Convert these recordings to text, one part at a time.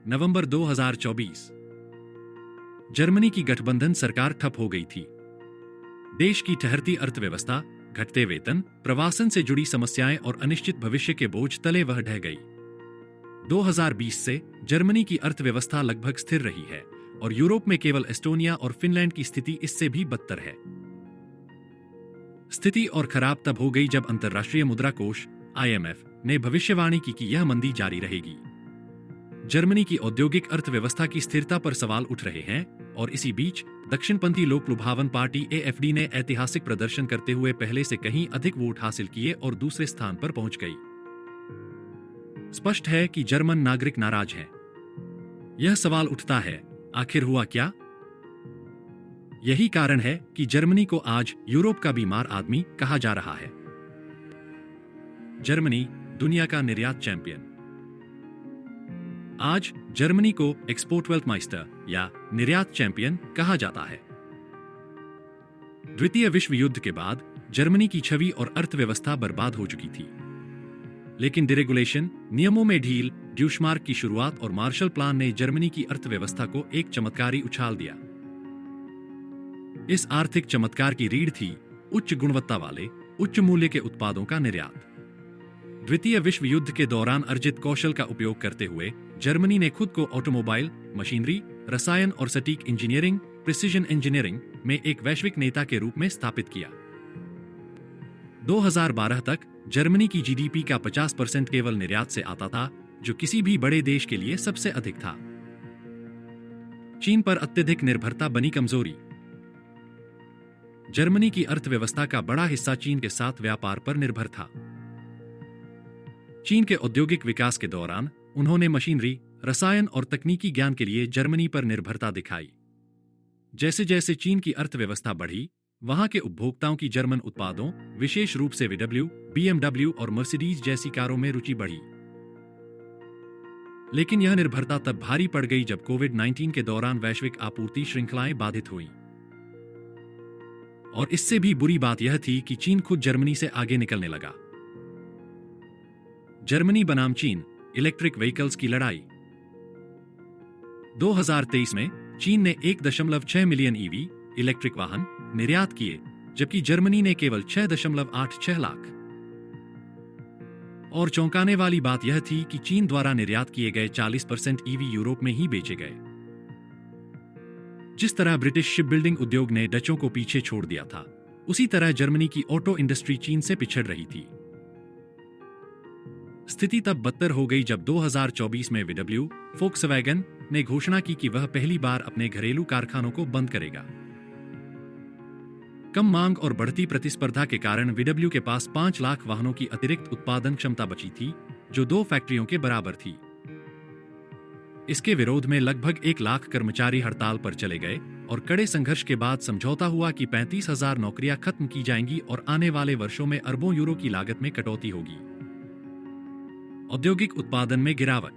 नवंबर 2024। Germany की गठबंधन सरकार ठप हो गई थी। देश की ठहरती अर्थव्यवस्था, घटते वेतन, प्रवासन से जुड़ी समस्याएं और अनिश्चित भविष्य के बोझ तले वह ढह गई। 2020 से जर्मनी की अर्थव्यवस्था लगभग स्थिर रही है और यूरोप में केवल एस्टोनिया और फिनलैंड की स्थिति इससे भी बदतर है। स्थिति और खराब तब हो गई जब अंतर्राष्ट्रीय मुद्रा कोष IMF ने भविष्यवाणी की कि यह मंदी जारी रहेगी। जर्मनी की औद्योगिक अर्थव्यवस्था की स्थिरता पर सवाल उठ रहे हैं और इसी बीच दक्षिणपंथी लोक लुभावन पार्टी AfD ने ऐतिहासिक प्रदर्शन करते हुए पहले से कहीं अधिक वोट हासिल किए और दूसरे स्थान पर पहुंच गई। स्पष्ट है कि जर्मन नागरिक नाराज हैं। यह सवाल उठता है, आखिर हुआ क्या? यही कारण है कि जर्मनी को आज यूरोप का बीमार आदमी कहा जा रहा है। जर्मनी दुनिया का निर्यात चैंपियन। आज जर्मनी को एक्सपोर्ट वेल्टमाइस्टर या निर्यात चैंपियन कहा जाता है। द्वितीय विश्व युद्ध के बाद जर्मनी की छवि और अर्थव्यवस्था बर्बाद हो चुकी थी। लेकिन डिरेगुलेशन, नियमों में ढील, ड्यूशमार्क की शुरुआत और मार्शल प्लान ने जर्मनी की अर्थव्यवस्था को एक चमत्कारी उछाल दिया। इस आर्थिक चमत्कार की रीढ़ थी उच्च गुणवत्ता वाले, उच्च मूल्य के उत्पादों का निर्यात। द्वितीय विश्व युद्ध के दौरान अर्जित कौशल का उपयोग करते हुए जर्मनी ने खुद को ऑटोमोबाइल, मशीनरी, रसायन और सटीक इंजीनियरिंग, प्रिसिजन इंजीनियरिंग में एक वैश्विक नेता के रूप में स्थापित किया। 2012 तक जर्मनी की GDP का 50% केवल निर्यात से आता था, जो किसी भी बड़े देश के लिए सबसे अधिक था। चीन पर अत्यधिक निर्भरता बनी कमजोरी। जर्मनी की अर्थव्यवस्था का बड़ा हिस्सा चीन के साथ व्यापार पर निर्भर था। चीन के औद्योगिक विकास के दौरान उन्होंने मशीनरी, रसायन और तकनीकी ज्ञान के लिए जर्मनी पर निर्भरता दिखाई। जैसे जैसे चीन की अर्थव्यवस्था बढ़ी, वहां के उपभोक्ताओं की जर्मन उत्पादों, विशेष रूप से VW, BMW और मर्सिडीज जैसी कारों में रुचि बढ़ी। लेकिन यह निर्भरता तब भारी पड़ गई जब कोविड-19 के दौरान वैश्विक आपूर्ति श्रृंखलाएं बाधित हुईं। और इससे भी बुरी बात यह थी कि चीन खुद जर्मनी से आगे निकलने लगा। जर्मनी बनाम चीन इलेक्ट्रिक व्हीकल्स की लड़ाई। 2023 में चीन ने 1.6 मिलियन EV इलेक्ट्रिक वाहन निर्यात किए, जबकि जर्मनी ने केवल 6.86 लाख। और चौंकाने वाली बात यह थी कि चीन द्वारा निर्यात किए गए 40% EV यूरोप में ही बेचे गए। जिस तरह ब्रिटिश शिपबिल्डिंग उद्योग ने डचों को पीछे छोड़ दिया था, उसी तरह जर्मनी की ऑटो इंडस्ट्री चीन से पिछड़ रही थी। स्थिति तब बदतर हो गई जब 2024 में VW, फोक्सवैगन ने घोषणा की कि वह पहली बार अपने घरेलू कारखानों को बंद करेगा। कम मांग और बढ़ती प्रतिस्पर्धा के कारण VW के पास 5 लाख वाहनों की अतिरिक्त उत्पादन क्षमता बची थी, जो 2 फैक्ट्रियों के बराबर थी। इसके विरोध में लगभग 1 लाख कर्मचारी हड़ताल पर चले गए और कड़े संघर्ष के बाद समझौता हुआ कि 35,000 नौकरियां खत्म की जाएंगी और आने वाले वर्षों में अरबों यूरो की लागत में कटौती होगी। औद्योगिक उत्पादन में गिरावट।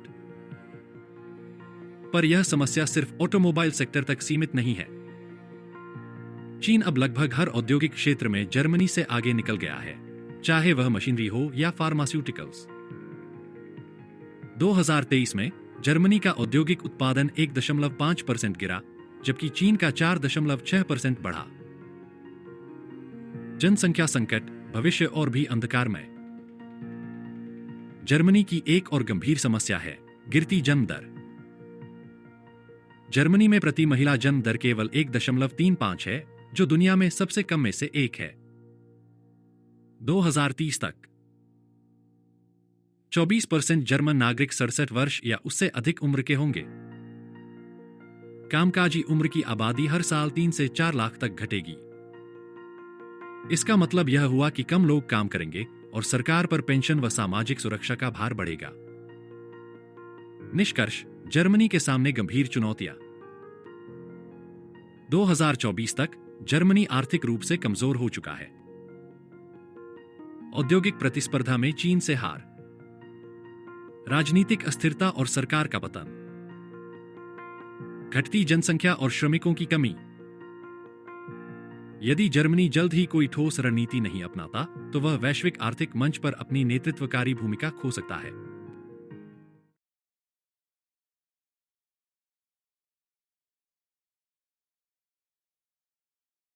पर यह समस्या सिर्फ ऑटोमोबाइल सेक्टर तक सीमित नहीं है। चीन अब लगभग हर औद्योगिक क्षेत्र में जर्मनी से आगे निकल गया है, चाहे वह मशीनरी हो या फार्मास्यूटिकल्स। 2023 में जर्मनी का औद्योगिक उत्पादन 1.5% गिरा, जबकि चीन का 4.6% बढ़ा। जनसंख्या संकट, भविष्य और भी अंधकारमय। जर्मनी की एक और गंभीर समस्या है गिरती जन्म दर। जर्मनी में प्रति महिला जन्म दर केवल 1.35 है, जो दुनिया में सबसे कम में से एक है। 2030 तक 24% जर्मन नागरिक 67 वर्ष या उससे अधिक उम्र के होंगे। कामकाजी उम्र की आबादी हर साल 3 से 4 लाख तक घटेगी। इसका मतलब यह हुआ कि कम लोग काम करेंगे और सरकार पर पेंशन व सामाजिक सुरक्षा का भार बढ़ेगा। निष्कर्ष, जर्मनी के सामने गंभीर चुनौतियां। 2024 तक जर्मनी आर्थिक रूप से कमजोर हो चुका है। औद्योगिक प्रतिस्पर्धा में चीन से हार, राजनीतिक अस्थिरता और सरकार का पतन, घटती जनसंख्या और श्रमिकों की कमी। यदि जर्मनी जल्द ही कोई ठोस रणनीति नहीं अपनाता, तो वह वैश्विक आर्थिक मंच पर अपनी नेतृत्वकारी भूमिका खो सकता है।